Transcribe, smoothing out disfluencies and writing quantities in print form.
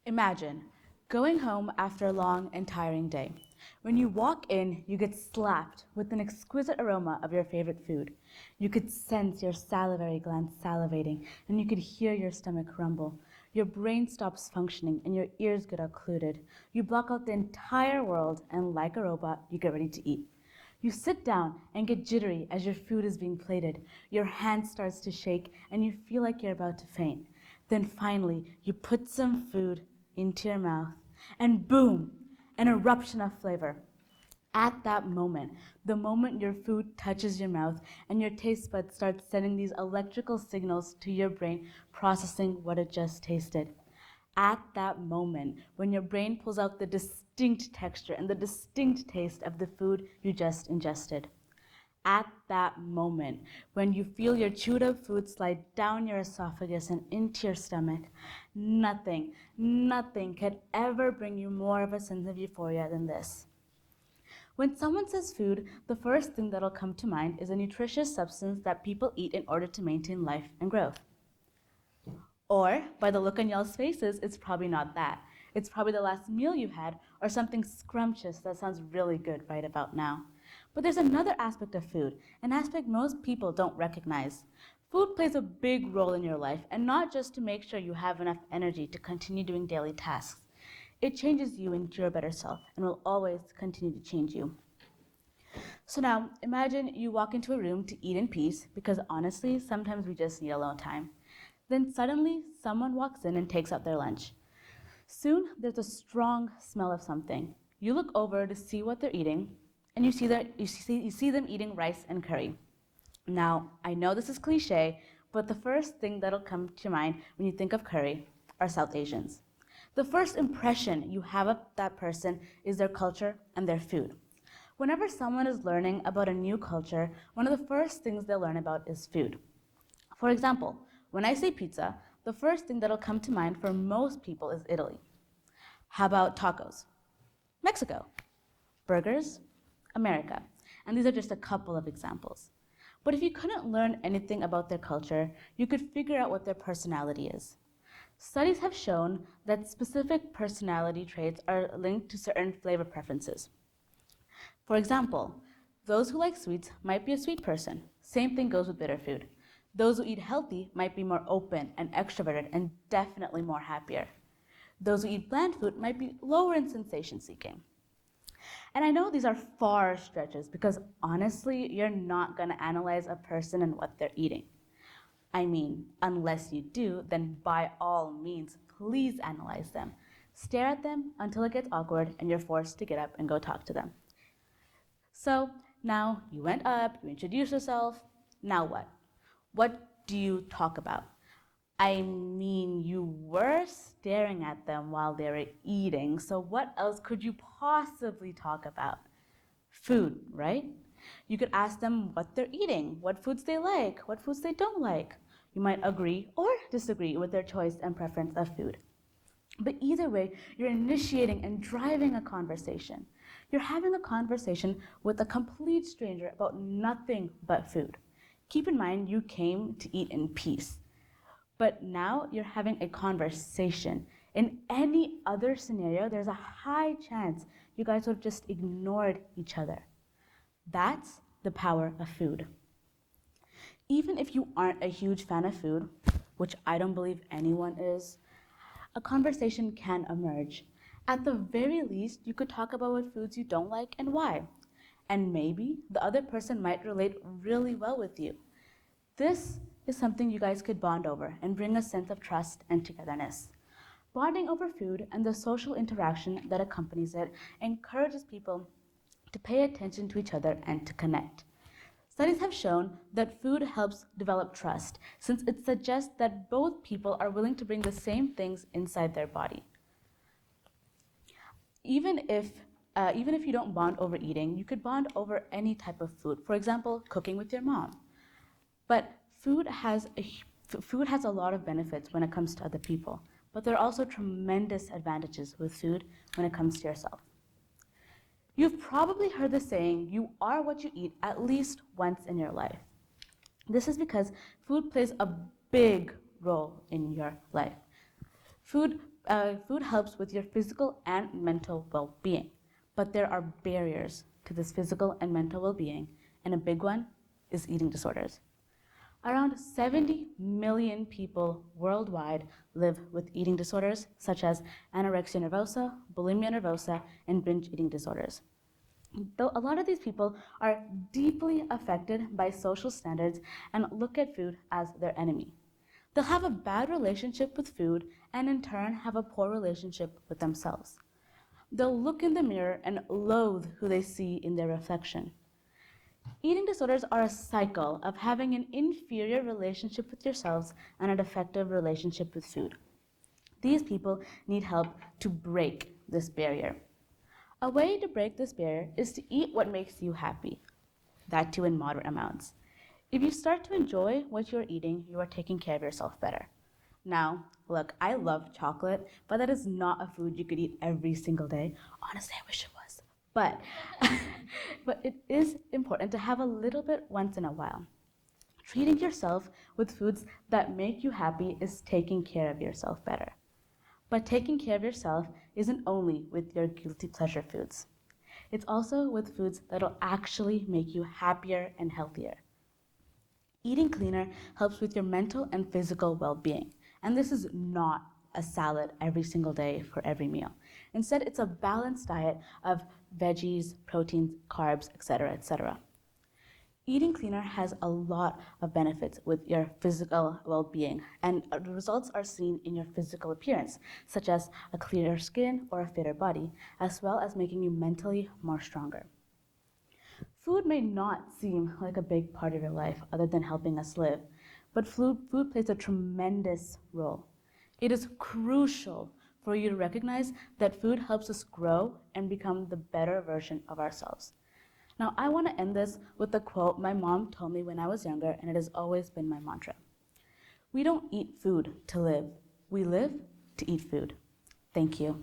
Imagine going home after a long and tiring day. When you walk in, you get slapped with an exquisite aroma of your favorite food. You could sense your salivary glands salivating, and you could hear your stomach rumble. Your brain stops functioning, and your ears get occluded. You block out the entire world, and like a robot, you get ready to eat. You sit down and get jittery as your food is being plated. Your hand starts to shake, and you feel like you're about to faint. Then finally, you put some food into your mouth, and boom, an eruption of flavor. At that moment, the moment your food touches your mouth and your taste buds start sending these electrical signals to your brain, processing what it just tasted. At that moment, when your brain pulls out the distinct texture and the distinct taste of the food you just ingested. At that moment, when you feel your chewed up food slide down your esophagus and into your stomach, nothing could ever bring you more of a sense of euphoria than this. When someone says food, the first thing that'll come to mind is a nutritious substance that people eat in order to maintain life and growth. Or, by the look on y'all's faces, it's probably not that. It's probably the last meal you had or something scrumptious that sounds really good right about now. But there's another aspect of food, an aspect most people don't recognize. Food plays a big role in your life, and not just to make sure you have enough energy to continue doing daily tasks. It changes you into your better self and will always continue to change you. So now, imagine you walk into a room to eat in peace, because honestly, sometimes we just need alone time. Then suddenly, someone walks in and takes out their lunch. Soon, there's a strong smell of something. You look over to see what they're eating, and you see them eating rice and curry. Now, I know this is cliche, but the first thing that'll come to mind when you think of curry are South Asians. The first impression you have of that person is their culture and their food. Whenever someone is learning about a new culture, one of the first things they'll learn about is food. For example, when I say pizza, the first thing that'll come to mind for most people is Italy. How about tacos? Mexico. Burgers? America. And these are just a couple of examples. But if you couldn't learn anything about their culture, you could figure out what their personality is. Studies have shown that specific personality traits are linked to certain flavor preferences. For example, those who like sweets might be a sweet person. Same thing goes with bitter food. Those who eat healthy might be more open and extroverted and definitely more happier. Those who eat bland food might be lower in sensation seeking. And I know these are far stretches because honestly, you're not going to analyze a person and what they're eating. I mean, unless you do, then by all means, please analyze them. Stare at them until it gets awkward and you're forced to get up and go talk to them. So now you went up, you introduced yourself, now what? What do you talk about? I mean, you were staring at them while they were eating, so what else could you possibly talk about? Food, right? You could ask them what they're eating, what foods they like, what foods they don't like. You might agree or disagree with their choice and preference of food. But either way, you're initiating and driving a conversation. You're having a conversation with a complete stranger about nothing but food. Keep in mind, you came to eat in peace. But now you're having a conversation. In any other scenario, there's a high chance you guys would have just ignored each other. That's the power of food. Even if you aren't a huge fan of food, which I don't believe anyone is, a conversation can emerge. At the very least, you could talk about what foods you don't like and why. And maybe the other person might relate really well with you. This is something you guys could bond over and bring a sense of trust and togetherness. Bonding over food and the social interaction that accompanies it encourages people to pay attention to each other and to connect. Studies have shown that food helps develop trust, since it suggests that both people are willing to bring the same things inside their body. Even if you don't bond over eating, you could bond over any type of food. For example, cooking with your mom. But food has a lot of benefits when it comes to other people, but there are also tremendous advantages with food when it comes to yourself. You've probably heard the saying, you are what you eat, at least once in your life. This is because food plays a big role in your life. Food Food helps with your physical and mental well-being, but there are barriers to this physical and mental well-being, and a big one is eating disorders. Around 70 million people worldwide live with eating disorders such as anorexia nervosa, bulimia nervosa, and binge eating disorders. Though a lot of these people are deeply affected by social standards and look at food as their enemy. They'll have a bad relationship with food and in turn have a poor relationship with themselves. They'll look in the mirror and loathe who they see in their reflection. Eating disorders are a cycle of having an inferior relationship with yourselves and a defective relationship with food. These people need help to break this barrier. A way to break this barrier is to eat what makes you happy, that too in moderate amounts. If you start to enjoy what you're eating, you are taking care of yourself better. Now, look, I love chocolate, but that is not a food you could eat every single day. Honestly, I wish it was. But, but it is important to have a little bit once in a while. Treating yourself with foods that make you happy is taking care of yourself better. But taking care of yourself isn't only with your guilty pleasure foods. It's also with foods that'll actually make you happier and healthier. Eating cleaner helps with your mental and physical well-being. And this is not a salad every single day for every meal. Instead, it's a balanced diet of veggies, proteins, carbs, etc., etc. Eating cleaner has a lot of benefits with your physical well-being, and the results are seen in your physical appearance, such as a clearer skin or a fitter body, as well as making you mentally more stronger. Food may not seem like a big part of your life other than helping us live, but food plays a tremendous role. It is crucial for you to recognize that food helps us grow and become the better version of ourselves. Now, I want to end this with a quote my mom told me when I was younger, and it has always been my mantra. We don't eat food to live. We live to eat food. Thank you.